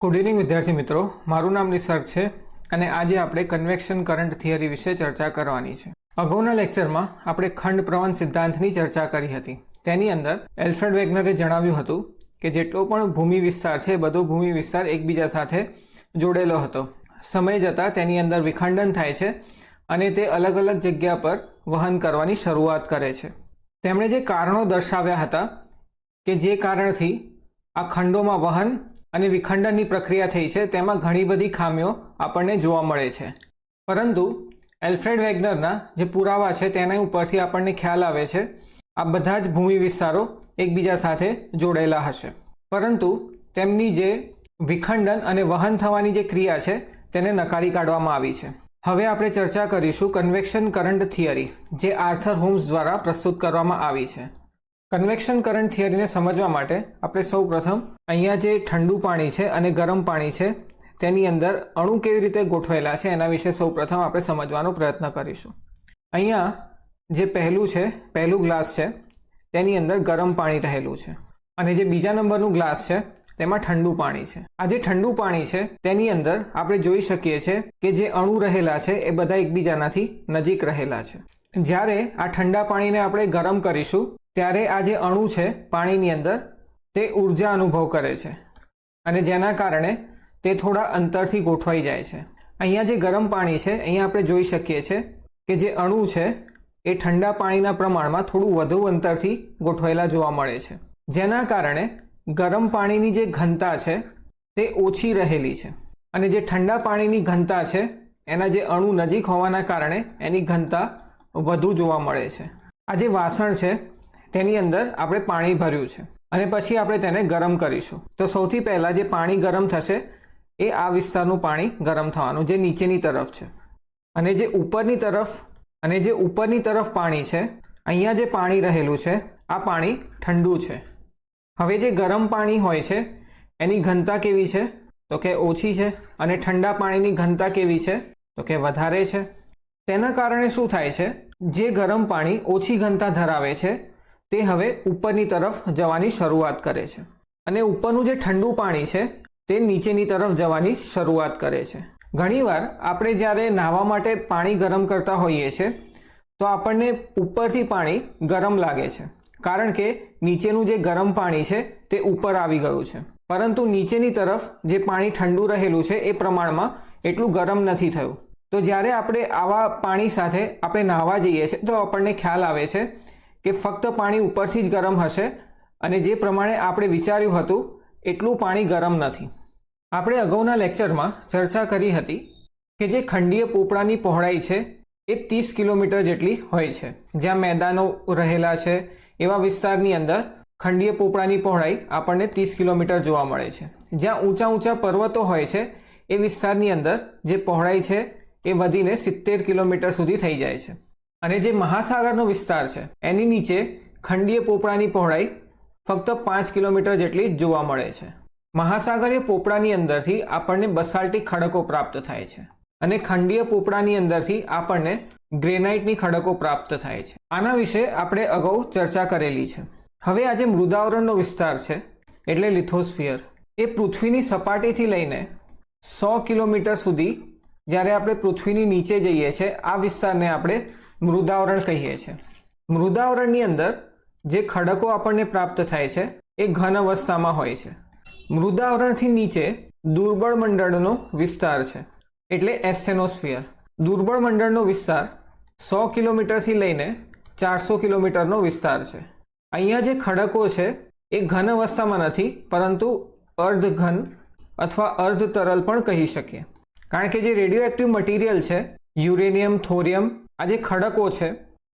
Good evening વિદ્યાર્થી મિત્રો, મારું નામ નિસર્ગ છે અને આજે આપણે કન્વેક્શન કરંટ થિયરી વિશે ચર્ચા કરવાની છે. અગાઉના લેક્ચરમાં આપણે ખંડ પ્રવહન સિદ્ધાંતની ચર્ચા કરી હતી. તેની અંદર એલ્ફ્રેડ વેગનરે જણાવ્યું હતું કે જેટલો પણ ભૂમિ વિસ્તાર છે બધો ભૂમિ વિસ્તાર એકબીજા સાથે જોડેલો હતો. સમય જતાં તેની અંદર વિખંડન થાય છે અને તે અલગ અલગ જગ્યા પર વહન કરવાની શરૂઆત કરે છે. તેમણે જે કારણો દર્શાવ્યા હતા કે જે કારણથી આ ખંડોમાં વહન અને વિખંડનની પ્રક્રિયા થઈ છે તેમાં ઘણી બધી ખામીઓ આપણને જોવા મળે છે. પરંતુ એલ્ફ્રેડ વેગનરના જે પુરાવા છે તેના ઉપરથી આપણને ખ્યાલ આવે છે આ બધા જ ભૂમિ વિસ્તારો એકબીજા સાથે જોડેલા હશે, પરંતુ તેમની જે વિખંડન અને વહન થવાની જે ક્રિયા છે તેને નકારી કાઢવામાં આવી છે. હવે આપણે ચર્ચા કરીશું કન્વેક્શન કરંટ થિયરી, જે આર્થર હોમ્સ દ્વારા પ્રસ્તુત કરવામાં આવી છે. કન્વેક્શન કરંટ થિયરીને સમજવા માટે આપણે સૌ પ્રથમ અહીંયા જે ઠંડુ પાણી છે અને ગરમ પાણી છે તેની અંદર અણુ કેવી રીતે ગોઠવેલા છે એના વિશે સૌ પ્રથમ આપણે સમજવાનો પ્રયત્ન કરીશું. અહીંયા જે પહેલું ગ્લાસ છે તેની અંદર ગરમ પાણી રહેલું છે અને જે બીજા નંબરનું ગ્લાસ છે તેમાં ઠંડુ પાણી છે. આ જે ઠંડુ પાણી છે તેની અંદર આપણે જોઈ શકીએ છીએ કે જે અણુ રહેલા છે એ બધા એકબીજાનાથી નજીક રહેલા છે. જ્યારે આ ઠંડા પાણીને આપણે ગરમ કરીશું ત્યારે આ જે અણુ છે પાણીની અંદર તે ઉર્જા અનુભવ કરે છે અને જેના કારણે તે થોડા અંતરથી ગોઠવાઈ જાય છે. અહીંયા જે ગરમ પાણી છે અહીંયા આપણે જોઈ શકીએ છીએ કે જે અણુ છે એ ઠંડા પાણીના પ્રમાણમાં થોડું વધુ અંતરથી ગોઠવાયેલા જોવા મળે છે, જેના કારણે ગરમ પાણીની જે ઘનતા છે તે ઓછી રહેલી છે અને જે ઠંડા પાણીની ઘનતા છે એના જે અણુ નજીક હોવાના કારણે એની ઘનતા વધુ જોવા મળે છે. આ જે વાસણ છે તેની અંદર આપણે પાણી ભર્યું છે અને પછી આપણે તેને ગરમ કરીશું. તો સૌથી પહેલાં જે પાણી ગરમ થશે એ આ વિસ્તારનું પાણી ગરમ થવાનું, જે નીચેની તરફ છે, અને જે ઉપરની તરફ પાણી છે અહીંયા જે પાણી રહેલું છે આ પાણી ઠંડુ છે. હવે જે ગરમ પાણી હોય છે એની ઘનતા કેવી છે તો કે ઓછી છે અને ઠંડા પાણીની ઘનતા કેવી છે તો કે વધારે છે. તેના કારણે શું થાય છે, જે ગરમ પાણી ઓછી ઘનતા ધરાવે છે તે હવે ઉપરની તરફ જવાની શરૂઆત કરે છે અને ઉપરનું જે ઠંડુ પાણી છે તે નીચેની તરફ જવાની શરૂઆત કરે છે. ઘણીવાર આપણે જ્યારે નાહવા માટે પાણી ગરમ કરતા હોઈએ છીએ તો આપણને ઉપરથી પાણી ગરમ લાગે છે, કારણ કે નીચેનું જે ગરમ પાણી છે તે ઉપર આવી ગયું છે, પરંતુ નીચેની તરફ જે પાણી ઠંડુ રહેલું છે એ પ્રમાણમાં એટલું ગરમ નથી થયું. તો જ્યારે આપણે આવા પાણી સાથે આપણે નાહવા જઈએ છીએ તો આપણને ખ્યાલ આવે છે કે ફક્ત પાણી ઉપરથી જ ગરમ હશે અને જે પ્રમાણે આપણે વિચાર્યું હતું એટલું પાણી ગરમ નથી. આપણે અગાઉના લેક્ચરમાં ચર્ચા કરી હતી કે જે ખંડીય પોપડાની પહોળાઈ છે એ 30 કિલોમીટર જેટલી હોય છે. જ્યાં મેદાનો રહેલા છે એવા વિસ્તારની અંદર ખંડીય પોપડાની પહોળાઈ આપણને 30 કિલોમીટર જોવા મળે છે. જ્યાં ઊંચા ઊંચા પર્વતો હોય છે એ વિસ્તારની અંદર જે પહોળાઈ છે એ વધીને 70 કિલોમીટર સુધી થઈ જાય છે. અને જે મહાસાગરનો વિસ્તાર છે એની નીચે ખંડીય પોપડાની પહોળાઈ ફક્ત 5 કિલોમીટર જેટલી જ જોવા મળે છે. મહાસાગરીય પોપડાની અંદરથી આપણને બસાલ્ટિક ખડકો પ્રાપ્ત થાય છે અને ખંડીય પોપડાની અંદરથી આપણને ગ્રેનાઇટની ખડકો પ્રાપ્ત થાય છે. આના વિશે આપણે અગાઉ ચર્ચા કરેલી છે. હવે આ જે મૃદાવરણનો વિસ્તાર છે એટલે લિથોસ્ફિયર, એ પૃથ્વીની સપાટીથી લઈને 100 કિલોમીટર સુધી જ્યારે આપણે પૃથ્વીની નીચે જઈએ છીએ આ વિસ્તારને આપણે મૃદાવરણ કહીએ છીએ. મૃદાવરણની અંદર જે ખડકો આપણને પ્રાપ્ત થાય છે એ ઘન અવસ્થામાં હોય છે. મૃદાવરણથી નીચે દુર્બળ મંડળનો વિસ્તાર છે એટલે એસ્થેનોસ્ફિયર. દુર્બળ મંડળનો વિસ્તાર 100 કિલોમીટરથી લઈને 400 કિલોમીટરનો વિસ્તાર છે. અહીંયા જે ખડકો છે એ ઘન અવસ્થામાં નથી, પરંતુ અર્ધઘન અથવા અર્ધ તરલ પણ કહી શકીએ, કારણ કે જે રેડિયો એક્ટિવ મટીરિયલ છે યુરેનિયમ, થોરિયમ, આ જે ખડકો છે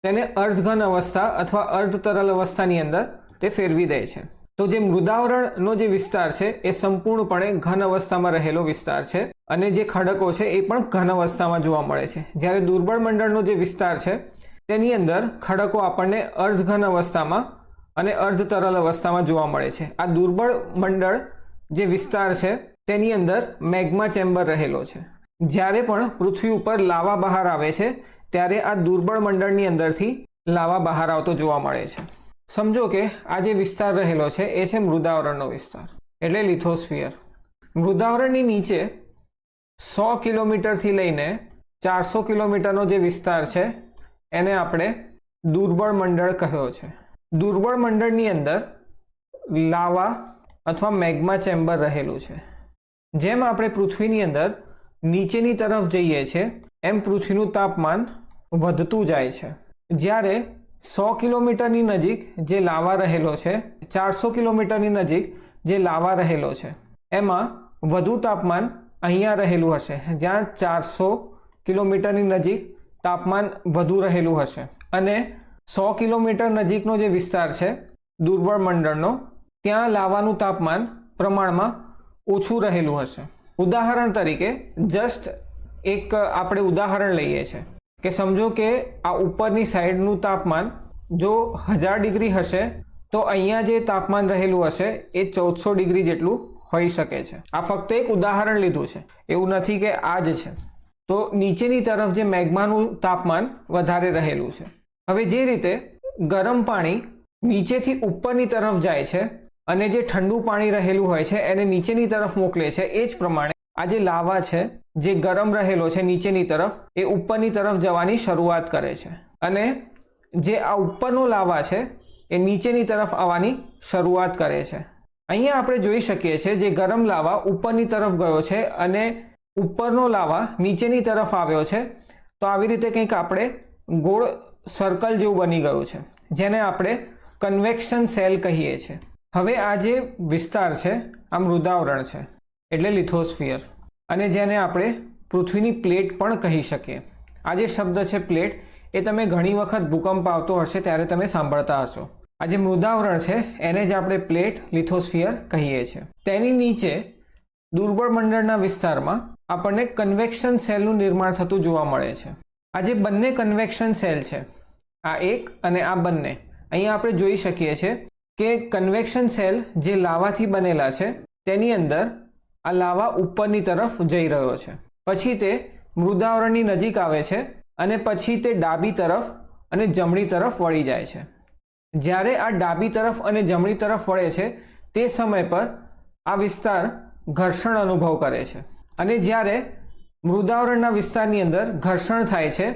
તેને અર્ધઘન અવસ્થા અથવા અર્ધ તરલ અવસ્થાની અંદર તે ફેરવી દે છે. તો જે મૃદાવરણનો જે વિસ્તાર છે એ સંપૂર્ણપણે ઘન અવસ્થામાં રહેલો વિસ્તાર છે અને જે ખડકો છે એ પણ ઘન અવસ્થામાં જોવા મળે છે. જ્યારે દુર્બળ મંડળનો જે વિસ્તાર છે તેની અંદર ખડકો આપણને અર્ધઘન અવસ્થામાં અને અર્ધ તરલ અવસ્થામાં જોવા મળે છે. આ દુર્બળ મંડળ જે વિસ્તાર છે તેની અંદર મેગ્મા ચેમ્બર રહેલો છે. જ્યારે પણ પૃથ્વી ઉપર લાવા બહાર આવે છે ત્યારે આ દુર્બળ મંડળની અંદરથી લાવા બહાર આવતો જોવા મળે છે. સમજો કે આ જે વિસ્તાર રહેલો છે એ છે મૃદાવરણનો વિસ્તાર એટલે લિથોસ્ફિયર. મૃદાવરણની નીચે 100 કિલોમીટરથી લઈને 400 કિલોમીટરનો જે વિસ્તાર છે એને આપણે દુર્બળ મંડળ કહ્યો છે. દુર્બળ મંડળની અંદર લાવા અથવા મેગ્મા ચેમ્બર રહેલું છે. જેમ આપણે પૃથ્વીની અંદર નીચેની તરફ જઈએ છીએ એમ પૃથ્વીનું તાપમાન વધતું જાય છે. જ્યારે 100 કિલોમીટરની નજીક જે લાવા રહેલો છે, 400 કિલોમીટરની નજીક જે લાવા રહેલો છે, એમાં વધુ તાપમાન અહીંયા રહેલું હશે. જ્યાં 400 કિલોમીટરની નજીક તાપમાન વધુ રહેલું હશે અને 100 કિલોમીટર નજીકનો જે વિસ્તાર છે દુર્બળ મંડળનો, ત્યાં લાવાનું તાપમાન પ્રમાણમાં ઓછું રહેલું હશે. ઉદાહરણ તરીકે જસ્ટ એક આપણે ઉદાહરણ લઈએ છીએ કે સમજો કે આ ઉપરની સાઈડનું તાપમાન જો 1000 ડિગ્રી હશે તો અહીંયા જે તાપમાન રહેલું હશે એ 1400 ડિગ્રી જેટલું હોઈ શકે છે. આ ફક્ત એક ઉદાહરણ લીધું છે, એવું નથી કે આ જ છે. તો નીચેની તરફ જે મેગ્માનું તાપમાન વધારે રહેલું છે. હવે જે રીતે ગરમ પાણી નીચેથી ઉપરની તરફ જાય છે અને જે ઠંડુ પાણી રહેલું હોય છે એને નીચેની તરફ મોકલે છે, એ જ પ્રમાણે આ જે લાવા છે જે ગરમ રહેલો છે નીચેની તરફ એ ઉપરની તરફ જવાની શરૂઆત કરે છે અને જે આ ઉપરનો લાવા છે એ નીચેની તરફ આવવાની શરૂઆત કરે છે. અહીંયા આપણે જોઈ શકીએ છીએ જે ગરમ લાવા ઉપરની તરફ ગયો છે અને ઉપરનો લાવા નીચેની તરફ આવ્યો છે. તો આવી રીતે કંઈક આપણે ગોળ સર્કલ જેવું બની ગયું છે, જેને આપણે કન્વેક્શન સેલ કહીએ છીએ. હવે આ જે વિસ્તાર છે આ મૃદાવરણ છે એટલે લિથોસ્ફિયર, અને જેને આપણે પૃથ્વીની પ્લેટ પણ કહી શકીએ. આ જે શબ્દ છે પ્લેટ એ તમે ઘણી વખત ભૂકંપ આવતો હશે ત્યારે તમે સાંભળતા હશો. આ જે મૃદાવરણ છે એને જ આપણે પ્લેટ લિથોસ્ફિયર કહીએ છીએ. તેની નીચે દુર્બળ મંડળના વિસ્તારમાં આપણને કન્વેક્શન સેલનું નિર્માણ થતું જોવા મળે છે. આ જે બંને કન્વેક્શન સેલ છે, આ એક અને આ બંને, અહીંયા આપણે જોઈ શકીએ છીએ કે કન્વેક્શન સેલ જે લાવાથી બનેલા છે તેની અંદર આ લાવા ઉપરની તરફ જઈ રહ્યો છે, પછી તે મૃદાવરણની નજીક આવે છે અને પછી તે ડાબી તરફ અને જમણી તરફ વળી જાય છે. જ્યારે આ ડાબી તરફ અને જમણી તરફ વળે છે તે સમય પર આ વિસ્તાર ઘર્ષણ અનુભવ કરે છે અને જ્યારે મૃદાવરણના વિસ્તારની અંદર ઘર્ષણ થાય છે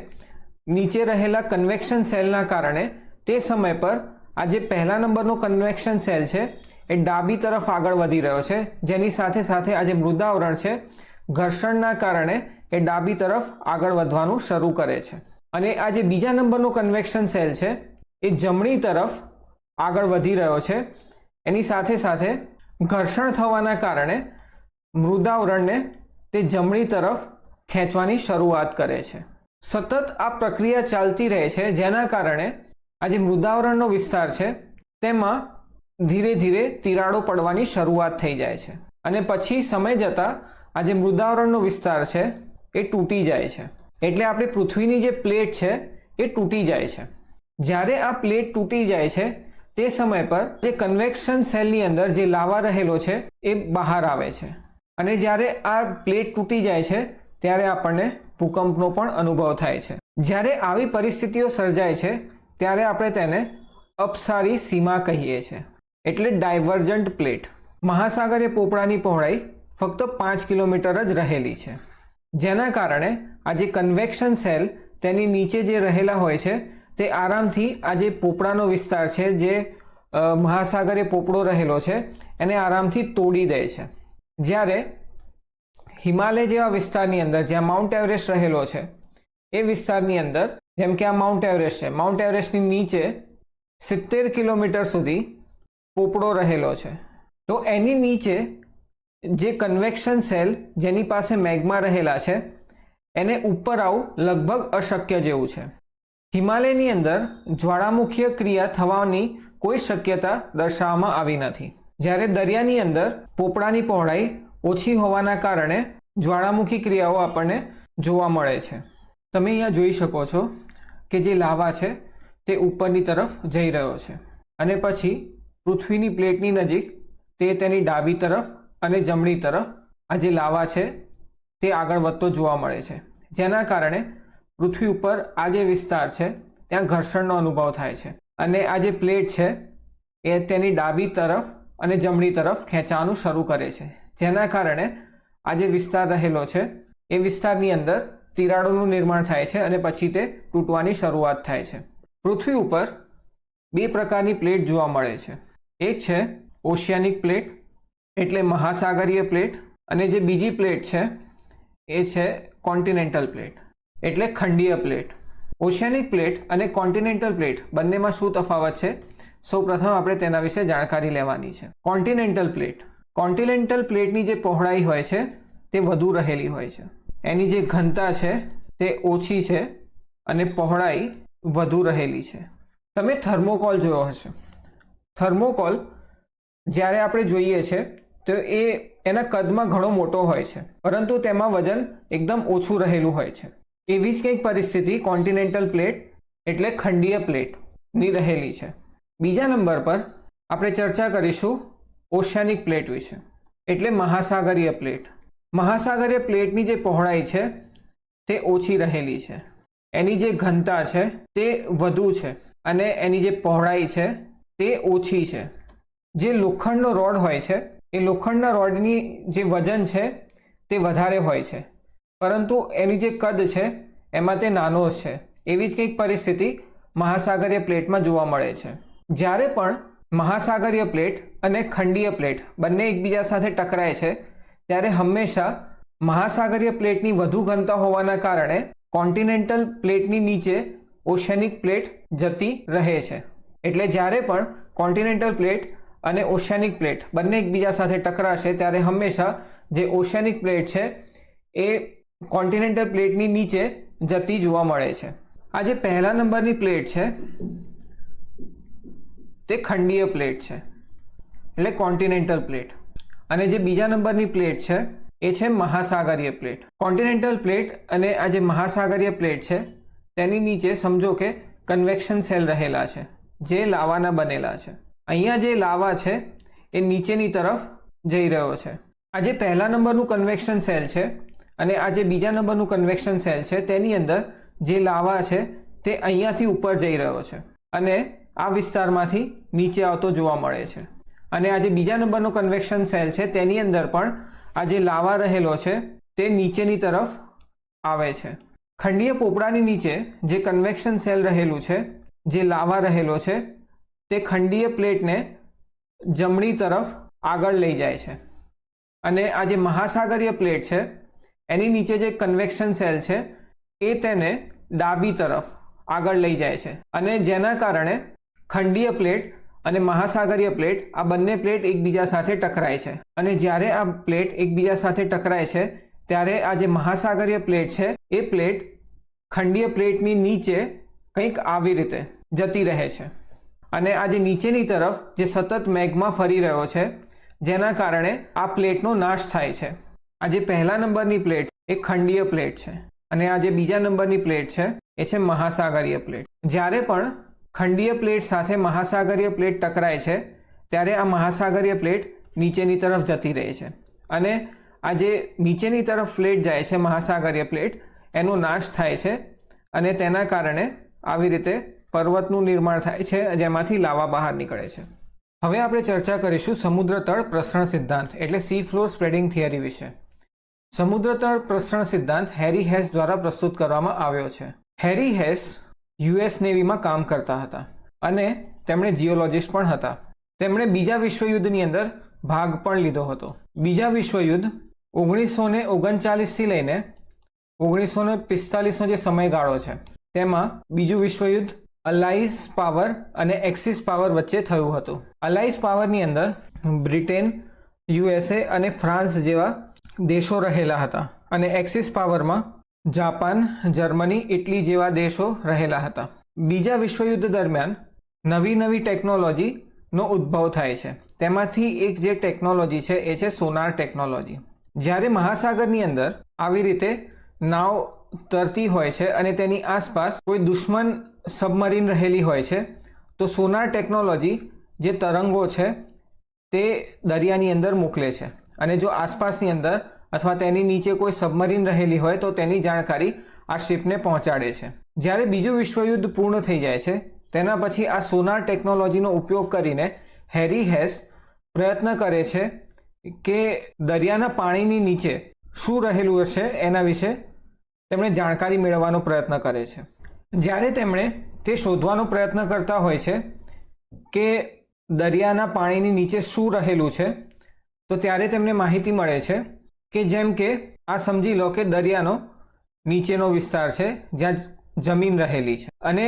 નીચે રહેલા કન્વેક્શન સેલના કારણે, તે સમય પર આ જે પહેલા નંબરનો કન્વેક્શન સેલ છે એ ડાબી તરફ આગળ વધી રહ્યો છે, જેની સાથે સાથે આ જે મૃદાવરણ છે ઘર્ષણના કારણે એ ડાબી તરફ આગળ વધવાનું શરૂ કરે છે. અને આ જે બીજા નંબરનો કન્વેક્શન સેલ છે એ જમણી તરફ આગળ વધી રહ્યો છે. એની સાથે સાથે ઘર્ષણ થવાના કારણે મૃદાવરણને તે જમણી તરફ ખેંચવાની શરૂઆત કરે છે. સતત આ પ્રક્રિયા ચાલતી રહે છે, જેના કારણે આ જે મૃદાવરણનો વિસ્તાર છે તેમાં ધીરે ધીરે તિરાડો પડવાની શરૂઆત થઈ જાય છે અને પછી સમય જતાં આ જે મૃદાવરણનો વિસ્તાર છે એ તૂટી જાય છે. એટલે આપણી પૃથ્વીની જે પ્લેટ છે એ તૂટી જાય છે. જ્યારે આ પ્લેટ તૂટી જાય છે તે સમય પર જે કન્વેક્શન સેલની અંદર જે લાવા રહેલો છે એ બહાર આવે છે અને જ્યારે આ પ્લેટ તૂટી જાય છે ત્યારે આપણને ભૂકંપનો પણ અનુભવ થાય છે. જ્યારે આવી પરિસ્થિતિઓ સર્જાય છે ત્યારે આપણે તેને અપસારી સીમા કહીએ છીએ, એટલે ડાયવર્જન્ટ પ્લેટ. મહાસાગરીય પોપડાની પહોળાઈ ફક્ત 5 કિલોમીટર જ રહેલી છે, જેના કારણે આ જે કન્વેક્શન સેલ તેની નીચે જે રહેલા હોય છે તે આરામથી આ જે પોપડાનો વિસ્તાર છે, જે મહાસાગરીય પોપડો રહેલો છે, એને આરામથી તોડી દે છે. જ્યારે હિમાલય જેવા વિસ્તારની અંદર જ્યાં માઉન્ટ એવરેસ્ટ રહેલો છે એ વિસ્તારની અંદર, જેમ કે આ માઉન્ટ એવરેસ્ટ છે, માઉન્ટ એવરેસ્ટની નીચે 70 કિલોમીટર સુધી પોપડો રહેલો છે. તો એની નીચે જે કન્વેક્શન સેલ જેની પાસે મેગ્મા રહેલા છે એને ઉપર આવવું લગભગ અશક્ય જેવું છે. હિમાલયની અંદર જ્વાળામુખીય ક્રિયા થવાની કોઈ શક્યતા દર્શાવવામાં આવી નથી. જ્યારે દરિયાની અંદર પોપડાની પહોળાઈ ઓછી હોવાના કારણે જ્વાળામુખી ક્રિયાઓ આપણને જોવા મળે છે. તમે અહીંયા જોઈ શકો છો કે જે લાવા છે તે ઉપરની તરફ જઈ રહ્યો છે અને પછી પૃથ્વીની પ્લેટની નજીક તે તેની ડાબી તરફ અને જમણી તરફ આ જે લાવા છે તે આગળ વધતો જોવા મળે છે, જેના કારણે પૃથ્વી ઉપર આ જે વિસ્તાર છે ત્યાં ઘર્ષણનો અનુભવ થાય છે અને આ જે પ્લેટ છે એ તેની ડાબી તરફ અને જમણી તરફ ખેંચાવાનું શરૂ કરે છે, જેના કારણે આ જે વિસ્તાર રહેલો છે એ વિસ્તારની અંદર તિરાડોનું નિર્માણ થાય છે અને પછી તે તૂટવાની શરૂઆત થાય છે. પૃથ્વી ઉપર બે પ્રકારની પ્લેટ જોવા મળે છે. એક છે ઓશિયાનિક પ્લેટ એટલે મહાસાગરીય પ્લેટ, અને જે બીજી પ્લેટ છે એ છે કોન્ટિનેન્ટલ પ્લેટ એટલે ખંડીય પ્લેટ. ઓશિયાનિક પ્લેટ અને કોન્ટિનેન્ટલ પ્લેટ બંનેમાં શું તફાવત છે? સૌપ્રથમ આપણે તેના વિશે જાણકારી લેવાની છે. કોન્ટિનેન્ટલ પ્લેટની જે પહોળાઈ હોય છે તે વધુ રહેલી હોય છે. એની જે ઘનતા છે તે ઓછી છે અને પહોળાઈ વધુ રહેલી છે. તમે થર્મોકોલ જોયો હશે. થર્મોકોલ જ્યારે આપણે જોઈએ છે તો એ એના કદમાં ઘણો મોટો હોય છે, પરંતુ તેમાં વજન એકદમ ઓછું રહેલું હોય છે. એવી જ કંઈક પરિસ્થિતિ કોન્ટિનેન્ટલ પ્લેટ એટલે ખંડીય પ્લેટની રહેલી છે. બીજા નંબર પર આપણે ચર્ચા કરીશું ઓશિયાનિક પ્લેટ વિશે એટલે મહાસાગરીય પ્લેટ. મહાસાગરીય પ્લેટની જે પહોળાઈ છે તે ઓછી રહેલી છે, એની જે ઘનતા છે તે વધુ છે અને એની જે પહોળાઈ છે તે ઓછી છે. જે લોખંડનો રોડ હોય છે એ લોખંડના રોડની જે વજન છે તે વધારે હોય છે, પરંતુ એની જે કદ છે એમાં તે નાનો જ છે. એવી જ કંઈક પરિસ્થિતિ મહાસાગરીય પ્લેટમાં જોવા મળે છે. જ્યારે પણ મહાસાગરીય પ્લેટ અને ખંડીય પ્લેટ બંને એકબીજા સાથે ટકરાય છે ત્યારે હંમેશા મહાસાગરીય પ્લેટની વધુ ઘનતા હોવાના કારણે કોન્ટિનેન્ટલ પ્લેટની નીચે ઓશિયાનિક પ્લેટ જતી રહે છે. એટલે જ્યારે પણ કોન્ટિનેન્ટલ પ્લેટ અને ઓશિયાનિક પ્લેટ બંને એકબીજા સાથે ટકરાશે ત્યારે હંમેશા જે ઓશિયાનિક પ્લેટ છે એ કોન્ટિનેન્ટલ પ્લેટની નીચે જતી જોવા મળે છે. આ જે પહેલા નંબરની પ્લેટ છે તે ખંડીય પ્લેટ છે એટલે કોન્ટિનેન્ટલ પ્લેટ, અને જે બીજા નંબરની પ્લેટ છે એ છે મહાસાગરીય પ્લેટ. કોન્ટિનેન્ટલ પ્લેટ અને આ જે મહાસાગરીય પ્લેટ છે તેની નીચે સમજો કે કન્વેક્શન સેલ રહેલા છે જે લાવાના બનેલા છે. અહીંયા જે લાવા છે એ નીચેની તરફ જઈ રહ્યો છે. આ જે પહેલા નંબરનું કન્વેક્શન સેલ છે અને આ જે બીજા નંબરનું કન્વેક્શન સેલ છે તેની અંદર જે લાવા છે તે અહીંયાથી ઉપર જઈ રહ્યો છે અને આ વિસ્તારમાંથી નીચે આવતો જોવા મળે છે. અને આ જે બીજા નંબરનો કન્વેક્શન સેલ છે તેની અંદર પણ આ જે લાવા રહેલો છે તે નીચેની તરફ આવે છે. ખંડીય પોપડાની નીચે જે કન્વેક્શન સેલ રહેલું છે, જે લાવા રહેલો છે, તે ખંડીય પ્લેટને જમણી તરફ આગળ લઈ જાય છે. અને આ જે મહાસાગરીય પ્લેટ છે એની નીચે જે કન્વેક્શન સેલ છે એ તેને ડાબી તરફ આગળ લઈ જાય છે, અને જેના કારણે ખંડીય પ્લેટ અને મહાસાગરીય પ્લેટ આ બંને પ્લેટ એકબીજા સાથે ટકરાય છે. અને જ્યારે આ પ્લેટ એકબીજા સાથે ટકરાય છે ત્યારે આ જે મહાસાગરીય પ્લેટ છે એ પ્લેટ ખંડીય પ્લેટની નીચે કંઈક આવી રીતે જતી રહે છે. અને આ જે નીચેની તરફ જે સતત મેઘમાં ફરી રહ્યો છે જેના કારણે આ પ્લેટનો નાશ થાય છે. આ જે પહેલા નંબરની પ્લેટ એ ખંડીય પ્લેટ છે અને આ જે બીજા નંબરની પ્લેટ છે એ છે મહાસાગરીય પ્લેટ. જ્યારે પણ ખંડીય પ્લેટ સાથે મહાસાગરીય પ્લેટ ટકરાય છે ત્યારે આ મહાસાગરીય પ્લેટ નીચેની તરફ જતી રહે છે, અને આ જે નીચેની તરફ પ્લેટ જાય છે મહાસાગરીય પ્લેટ એનો નાશ થાય છે, અને તેના કારણે આવી રીતે પર્વતનું નિર્માણ થાય છે જેમાંથી લાવા બહાર નીકળે છે. હવે આપણે ચર્ચા કરીશું સમુદ્ર તળ પ્રસરણ સિદ્ધાંત એટલે સી ફ્લોર સ્પ્રેડિંગ થિયરી વિશે. સમુદ્ર તળ પ્રસરણ સિદ્ધાંત હેરી હેસ દ્વારા પ્રસ્તુત કરવામાં આવ્યો છે. હેરી હેસ યુએસ નેવીમાં કામ કરતા હતા અને તેમણે જીઓલોજિસ્ટ પણ હતા. તેમણે બીજા વિશ્વયુદ્ધની અંદર ભાગ પણ લીધો હતો. બીજા વિશ્વયુદ્ધ 1939 થી લઈને 1945નો જે સમયગાળો છે તેમાં બીજું વિશ્વયુદ્ધ અલાઇઝ પાવર અને એક્સિસ પાવર વચ્ચે થયું હતું. અલાઇઝ પાવરની અંદર બ્રિટેન, યુએસએ અને ફ્રાન્સ જેવા દેશો રહેલા હતા, અને એક્સિસ પાવરમાં જાપાન, જર્મની, ઇટલી જેવા દેશો રહેલા હતા. બીજા વિશ્વયુદ્ધ દરમિયાન નવી ટેકનોલોજીનો ઉદ્ભવ થાય છે. તેમાંથી એક જે ટેકનોલોજી છે એ છે સોનાર ટેકનોલોજી. જ્યારે મહાસાગરની અંદર આવી રીતે નાવ તરતી હોય છે અને તેની આસપાસ કોઈ દુશ્મન સબમરીન રહેલી હોય છે તો સોનાર ટેકનોલોજી જે તરંગો છે તે દરિયાની અંદર મોકલે છે, અને જો આસપાસની અંદર અથવા તેની નીચે કોઈ સબમરીન રહેલી હોય તો તેની જાણકારી આ શિપને પહોંચાડે છે. જ્યારે બીજું વિશ્વયુદ્ધ પૂર્ણ થઈ જાય છે તેના પછી આ સોનાર ટેકનોલોજીનો ઉપયોગ કરીને હેરી હેસ પ્રયત્ન કરે છે કે દરિયાના પાણીની નીચે શું રહેલું હશે એના વિશે તેમણે જાણકારી મેળવવાનો પ્રયત્ન કરે છે. જ્યારે તેમણે તે શોધવાનો પ્રયત્ન કરતા હોય છે કે દરિયાના પાણીની નીચે શું રહેલું છે, તો ત્યારે તેમને માહિતી મળે છે કે જેમ કે આ સમજી લો કે દરિયાનો નીચેનો વિસ્તાર છે જ્યાં જમીન રહેલી છે અને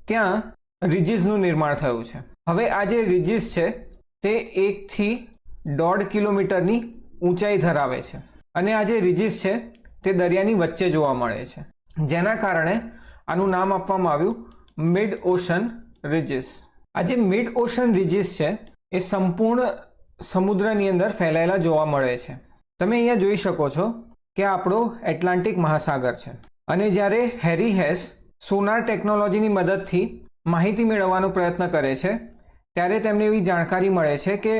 ત્યાં રિજીસનું નિર્માણ થયું છે. હવે આ જે રિજીસ છે તે 1 થી 1.5 કિલોમીટરની ઊંચાઈ ધરાવે છે અને આ જે રિજીસ છે તે દરિયાની વચ્ચે જોવા મળે છે, જેના કારણે આનું નામ આપવામાં આવ્યું મિડ ઓશન રિજીસ. આ જે મિડ ઓશન રિજીસ છે એ સંપૂર્ણ સમુદ્રની અંદર ફેલાયેલા જોવા મળે છે. તમે અહીંયા જોઈ શકો છો કે આપણો એટલાન્ટિક મહાસાગર છે અને જ્યારે હેરી હેસ સોનાર ટેકનોલોજીની મદદથી માહિતી મેળવવાનો પ્રયત્ન કરે છે ત્યારે તેમને એવી જાણકારી મળે છે કે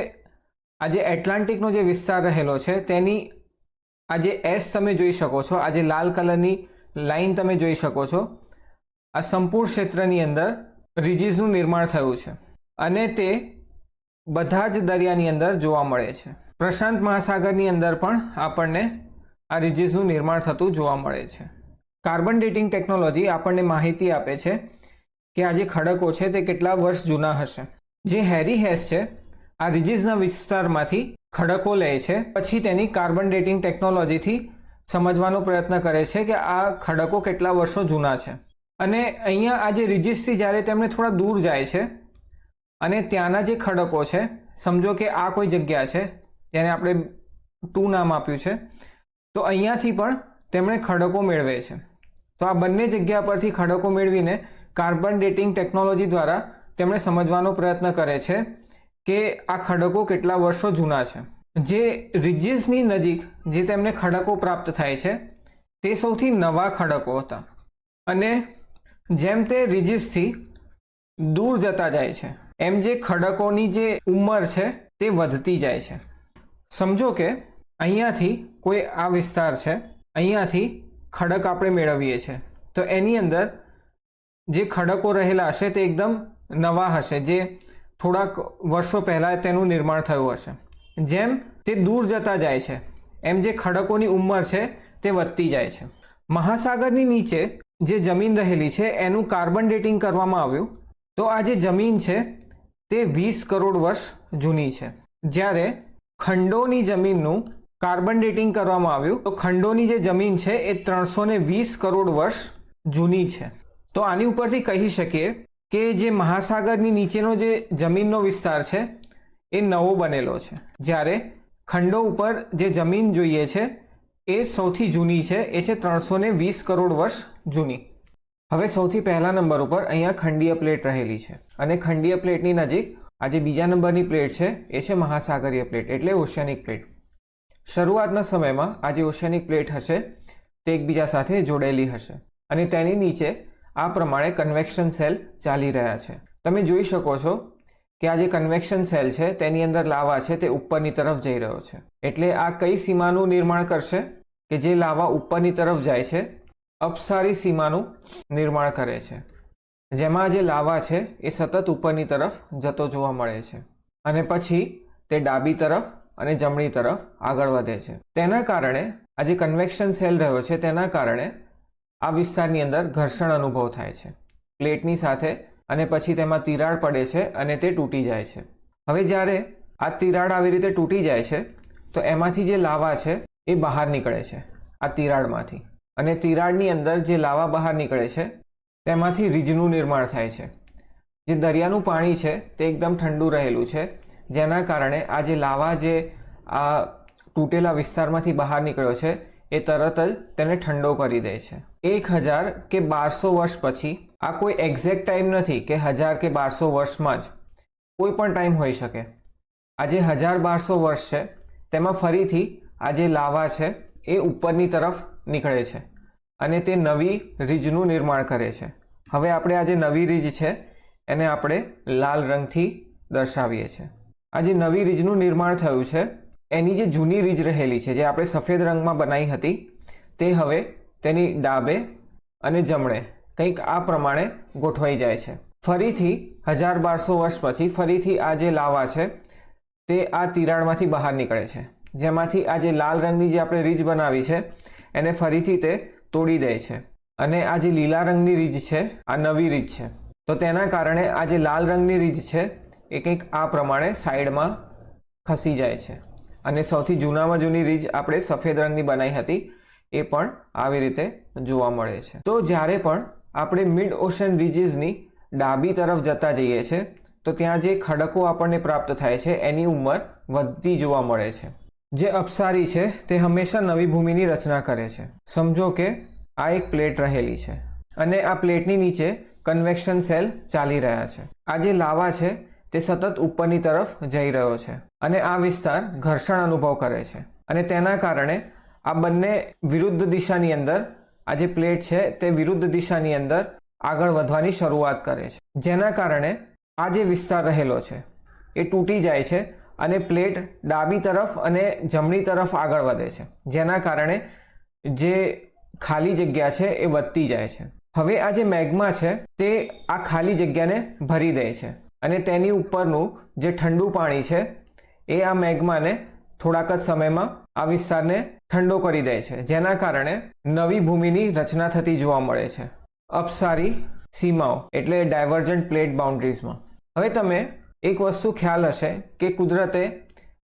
આ જે એટલાન્ટિકનો જે વિસ્તાર રહેલો છે તેની આ જે એસ તમે જોઈ શકો છો, આ જે લાલ કલરની લાઈન તમે જોઈ શકો છો, આ સંપૂર્ણ ક્ષેત્રની અંદર રિજીસનું નિર્માણ થયું છે અને તે બધા જ દરિયાની અંદર જોવા મળે છે. પ્રશાંત મહાસાગરની અંદર પણ આપણને આ રિજીસનું નિર્માણ થતું જોવા મળે છે. કાર્બન ડેટિંગ ટેકનોલોજી આપણને માહિતી આપે છે કે આ જે ખડકો છે તે કેટલા વર્ષ જૂના હશે. જે હેરી હેસ છે આ રિજીસના વિસ્તારમાંથી ખડકો લે છે, પછી તેની કાર્બન ડેટિંગ ટેકનોલોજીથી સમજવાનો પ્રયત્ન કરે છે કે આ ખડકો કેટલા વર્ષો જૂના છે. અને અહીંયા આ જે રિજીસથી જ્યારે તેમણે થોડા દૂર જાય છે અને ત્યાંના જે ખડકો છે, સમજો કે આ કોઈ જગ્યા છે જેને આપણે 2 નામ આપ્યું છે, તો અહીંયાથી પણ તેમણે ખડકો મેળવે છે. તો આ બંને જગ્યા પરથી ખડકો મેળવીને કાર્બન ડેટિંગ ટેકનોલોજી દ્વારા તેમણે સમજવાનો પ્રયત્ન કરે છે કે આ ખડકો કેટલા વર્ષો જૂના છે. જે રિજીસની નજીક જે તેમને ખડકો પ્રાપ્ત થાય છે તે સૌથી નવા ખડકો હતા અને જેમ તે રિજીસથી દૂર જતા જાય છે એમ જે ખડકોની જે ઉંમર છે તે વધતી જાય છે. સમજો કે અહીંયાથી કોઈ આ વિસ્તાર છે, અહીંયાથી ખડક આપણે મેળવીએ છીએ, તો એની અંદર જે ખડકો રહેલા હશે તે એકદમ નવા હશે, જે થોડાક વર્ષો પહેલાં તેનું નિર્માણ થયું હશે. જેમ તે દૂર જતા જાય છે એમ જે ખડકોની ઉંમર છે તે વધતી જાય છે. મહાસાગરની નીચે જે જમીન રહેલી છે એનું કાર્બન ડેટિંગ કરવામાં આવ્યું તો આ જે જમીન છે તે 20 કરોડ વર્ષ જૂની છે. જ્યારે ખંડોની જમીનનું કાર્બન ડેટિંગ કરવામાં આવ્યું તો ખંડોની જે જમીન છે એ 320 કરોડ વર્ષ જૂની છે. તો આની ઉપરથી કહી શકીએ કે જે મહાસાગરની નીચેનો જે જમીનનો વિસ્તાર છે એ નવો બનેલો છે, જ્યારે ખંડો ઉપર જે જમીન જોઈએ છે એ સૌથી જૂની છે, એ છે 320 કરોડ વર્ષ જૂની. હવે સૌથી પહેલા નંબર ઉપર અહીંયા ખંડીય પ્લેટ રહેલી છે અને ખંડીય પ્લેટની નજીક આ જે બીજા નંબરની પ્લેટ છે એ છે મહાસાગરીય પ્લેટ એટલે ઓશિયાનિક પ્લેટ. શરૂઆતના સમયમાં આ જે ઓશિયાનિક પ્લેટ હશે તે એકબીજા સાથે જોડેલી હશે અને તેની નીચે આ પ્રમાણે કન્વેક્શન સેલ ચાલી રહ્યા છે. તમે જોઈ શકો છો કે આ જે કન્વેક્શન સેલ છે તેની અંદર લાવા છે તે ઉપરની તરફ જઈ રહ્યો છે. એટલે આ કઈ સીમાનું નિર્માણ કરશે કે જે લાવા ઉપરની તરફ જાય છે, અપસારી સીમાનું નિર્માણ કરે છે, જેમાં જે લાવા છે એ સતત ઉપરની તરફ જતો જોવા મળે છે અને પછી તે ડાબી તરફ અને જમણી તરફ આગળ વધે છે. તેના કારણે આ જે કન્વેક્શન સેલ રહ્યો છે તેના કારણે આ વિસ્તારની અંદર ઘર્ષણ અનુભવ થાય છે પ્લેટની સાથે અને પછી તેમાં તિરાડ પડે છે અને તે તૂટી જાય છે. હવે જ્યારે આ તિરાડ આવી રીતે તૂટી જાય છે તો એમાંથી જે લાવા છે એ બહાર નીકળે છે આ તિરાડમાંથી અને તિરાડની અંદર જે લાવા બહાર નીકળે છે તેમાંથી રીજનું નિર્માણ થાય છે. જે દરિયાનું પાણી છે તે એકદમ ઠંડુ રહેલું છે, જેના કારણે આ જે લાવા જે આ તૂટેલા વિસ્તારમાંથી બહાર નીકળ્યો છે એ તરત જ તેને ઠંડો કરી દે છે. 1000 કે 1200 વર્ષ પછી, આ કોઈ એક્ઝેક્ટ ટાઈમ નથી કે 1000 કે 1200 વર્ષમાં જ, કોઈ પણ ટાઈમ હોઈ શકે, આ જે 1000-1200 વર્ષ છે તેમાં ફરીથી આ જે લાવા છે એ ઉપરની તરફ નીકળે છે અને તે નવી રીજનું નિર્માણ કરે છે. હવે આપણે આ જે નવી રીજ છે એને આપણે લાલ રંગથી દર્શાવીએ છીએ. આ જે નવી રીજનું નિર્માણ થયું છે એની જે જૂની રીજ રહેલી છે જે આપણે સફેદ રંગમાં બનાવી હતી તે હવે તેની ડાબે અને જમણે કંઈક આ પ્રમાણે ગોઠવાઈ જાય છે. ફરીથી 1000-1200 વર્ષ પછી ફરીથી આ જે લાવા છે તે આ તિરાડમાંથી બહાર નીકળે છે જેમાંથી આ જે લાલ રંગની જે આપણે રીજ બનાવી છે એને ફરીથી તે તોડી દે છે અને આ જે લીલા રંગની રીજ છે આ નવી રીજ છે. તો તેના કારણે આ જે લાલ રંગની રીજ છે એ કંઈક આ પ્રમાણે સાઈડમાં ખસી જાય છે અને સૌથી જૂનામાં જૂની રીજ આપણે સફેદ રંગની બનાવી હતી એ પણ આવી રીતે જોવા મળે છે. તો જ્યારે પણ આપણે મિડ ઓશન રીજીસની ડાબી તરફ જતા જઈએ છીએ તો ત્યાં જે ખડકો આપણને પ્રાપ્ત થાય છે એની ઉંમર વધતી જોવા મળે છે. જે અપસારી છે તે હંમેશા નવી ભૂમિની રચના કરે છે. સમજો કે આ એક પ્લેટ રહેલી છે અને આ પ્લેટની નીચે કન્વેક્શન સેલ ચાલી રહ્યા છે. આ જે લાવા છે તે સતત ઉપરની તરફ જઈ રહ્યો છે અને આ વિસ્તાર ઘર્ષણ અનુભવ કરે છે અને તેના કારણે આ બંને વિરુદ્ધ દિશાની અંદર આ જે પ્લેટ છે તે વિરુદ્ધ દિશાની અંદર આગળ વધવાની શરૂઆત કરે છે, જેના કારણે આ જે વિસ્તાર રહેલો છે એ તૂટી જાય છે અને પ્લેટ ડાબી તરફ અને જમણી તરફ આગળ વધે છે, જેના કારણે જે ખાલી જગ્યા છે એ વધતી જાય છે. હવે આ જે મેગ્મા છે તે આ ખાલી જગ્યાને ભરી દે છે અને તેની ઉપરનું જે ઠંડુ પાણી છે એ આ મેગ્માને થોડાક જ સમયમાં આ વિસ્તારને ઠંડો કરી દે છે, જેના કારણે નવી ભૂમિની રચના થતી જોવા મળે છે અપસારી સીમાઓ એટલે ડાયવર્જન્ટ પ્લેટ બાઉન્ડ્રીઝમાં. હવે તમે એક વસ્તુ ખ્યાલ હશે કે કુદરતે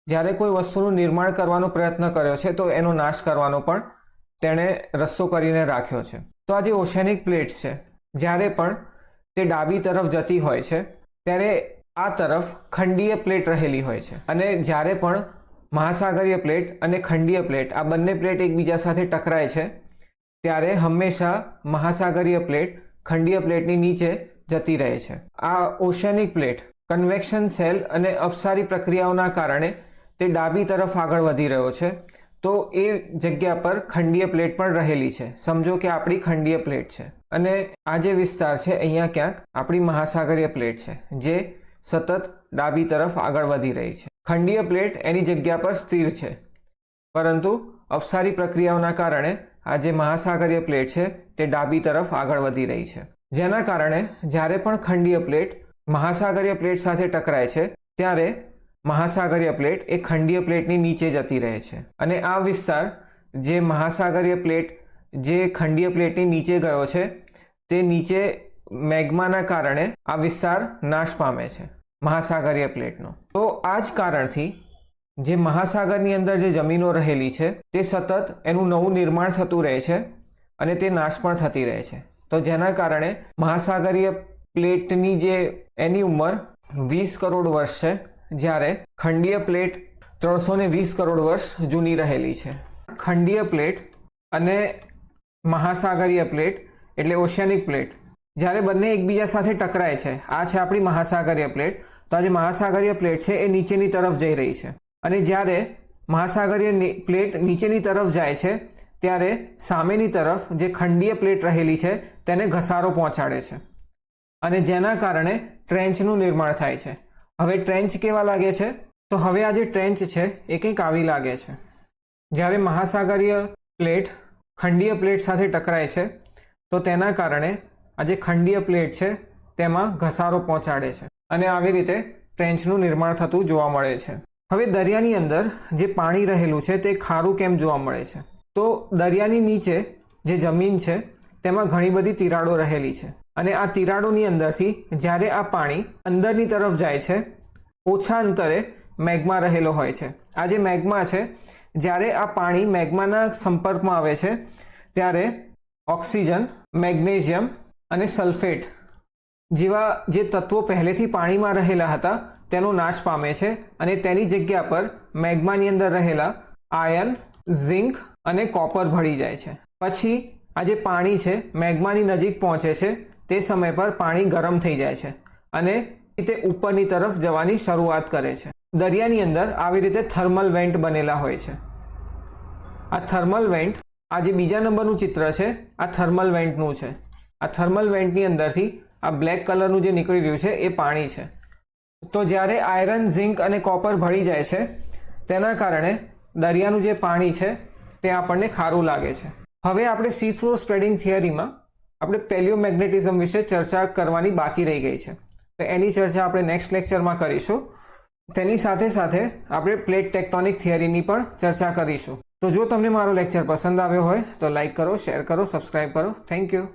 જ્યારે કોઈ વસ્તુનું નિર્માણ કરવાનો પ્રયત્ન કર્યો છે તો એનો નાશ કરવાનો પણ તેણે રસ્તો કરીને રાખ્યો છે. તો આ જે ઓશેનિક પ્લેટ્સ છે જ્યારે પણ તે ડાબી તરફ જતી હોય છે ત્યારે આ તરફ ખંડીય પ્લેટ રહેલી હોય છે અને જ્યારે પણ મહાસાગરીય પ્લેટ અને ખંડીય પ્લેટ આ બંને પ્લેટ એકબીજા સાથે ટકરાય છે ત્યારે હંમેશા મહાસાગરીય પ્લેટ ખંડીય પ્લેટની નીચે જતી રહે છે. આ ઓશેનિક પ્લેટ કન્વેક્શન સેલ અને અપસારી પ્રક્રિયાઓના કારણે તે ડાબી તરફ આગળ વધી રહ્યો છે. તો એ જગ્યા પર ખંડીય પ્લેટ પણ રહેલી છે. સમજો કે આપણી ખંડીય પ્લેટ છે અને આ જે વિસ્તાર છે અહીંયા ક્યાંક આપણી મહાસાગરીય પ્લેટ છે જે સતત ડાબી તરફ આગળ વધી રહી છે. ખંડીય પ્લેટ એની જગ્યા પર સ્થિર છે, પરંતુ અપસારી પ્રક્રિયાઓના કારણે આ જે મહાસાગરીય પ્લેટ છે તે ડાબી તરફ આગળ વધી રહી છે, જેના કારણે જ્યારે પણ ખંડીય પ્લેટ મહાસાગરીય પ્લેટ સાથે ટકરાય છે ત્યારે મહાસાગરીય પ્લેટ એ ખંડીય પ્લેટની નીચે જતી રહે છે અને આ વિસ્તાર જે મહાસાગરીય પ્લેટ જે ખંડીય પ્લેટની નીચે ગયો છે તે નીચે મેગ્માના કારણે આ વિસ્તાર નાશ પામે છે મહાસાગરીય પ્લેટનો. તો આ જ કારણથી જે મહાસાગરની અંદર જે જમીનો રહેલી છે તે સતત એનું નવું નિર્માણ થતું રહે છે અને તે નાશ પણ થતી રહે છે. તો જેના કારણે મહાસાગરીય પ્લેટની જે એની ઉંમર 20 કરોડ વર્ષ છે, જ્યારે ખંડીય પ્લેટ 320 કરોડ વર્ષ જૂની રહેલી છે. ખંડીય પ્લેટ અને મહાસાગરીય પ્લેટ એટલે ઓશિયાનિક પ્લેટ જ્યારે બંને એકબીજા સાથે ટકરાય છે, આ છે આપણી મહાસાગરીય પ્લેટ. તો આ જે મહાસાગરીય પ્લેટ છે એ નીચેની તરફ જઈ રહી છે અને જ્યારે મહાસાગરીય પ્લેટ નીચેની તરફ જાય છે ત્યારે સામેની તરફ જે ખંડીય પ્લેટ રહેલી છે તેને ઘસારો પહોંચાડે છે અને જેના કારણે ટ્રેન્ચનું નિર્માણ થાય છે. હવે ટ્રેન્ચ કેવા લાગે છે? તો હવે આ જે ટ્રેન્ચ છે એ કંઈક આવી લાગે છે. જ્યારે મહાસાગરીય પ્લેટ ખંડીય પ્લેટ સાથે ટકરાય છે તો તેના કારણે આ જે ખંડીય પ્લેટ છે તેમાં ઘસારો પહોંચાડે છે અને આવી રીતે ટ્રેન્ચનું નિર્માણ થતું જોવા મળે છે. હવે દરિયાની અંદર જે પાણી રહેલું છે તે ખારું કેમ જોવા મળે છે? તો દરિયાની નીચે જે જમીન છે તેમાં ઘણી બધી તિરાડો રહેલી છે અને આ તિરાડોની અંદરથી જ્યારે આ પાણી અંદરની તરફ જાય છે ઓછા અંતરે મેગ્મા રહેલો હોય છે. આ જે મેગ્મા છે જ્યારે આ પાણી મેગ્માના સંપર્કમાં આવે છે ત્યારે ઓક્સિજન, મેગ્નેશિયમ અને સલ્ફેટ જેવા જે તત્વો પહેલેથી પાણીમાં રહેલા હતા તેનો નાશ પામે છે અને તેની જગ્યા પર મેગ્માની અંદર રહેલા આયર્ન, ઝિંક અને કોપર ભળી જાય છે. પછી આ જે પાણી છે મેગ્માની નજીક પહોંચે છે તે સમય પર પાણી ગરમ થઈ જાય છે અને તે ઉપરની તરફ જવાની શરૂઆત કરે છે. દરિયાની અંદર આવી રીતે થર્મલ વેન્ટ બનેલા હોય છે. આ થર્મલ વેન્ટ, આ જે બીજા નંબરનું ચિત્ર છે આ થર્મલ વેન્ટનું છે. આ થર્મલ વેન્ટની અંદરથી આ બ્લેક કલરનું જે નીકળી રહ્યું છે એ પાણી છે. તો જ્યારે આયરન, ઝિંક અને કોપર ભળી જાય છે તેના કારણે દરિયાનું જે પાણી છે તે આપણને ખારું લાગે છે. હવે આપણે સી ફ્લોર સ્પ્રેડિંગ થિયરીમાં આપણે પેલિયોમેગ્નેટિઝમ વિશે ચર્ચા કરવાની બાકી રહી ગઈ છે, તો એની ચર્ચા આપણે નેક્સ્ટ લેક્ચરમાં કરીશું. તેની સાથે સાથે આપણે પ્લેટ ટેક્ટોનિક થિયરીની પણ ચર્ચા કરીશું. તો જો તમને મારો લેક્ચર પસંદ આવ્યો હોય તો લાઈક કરો, શેર કરો, સબસ્ક્રાઇબ કરો. Thank you.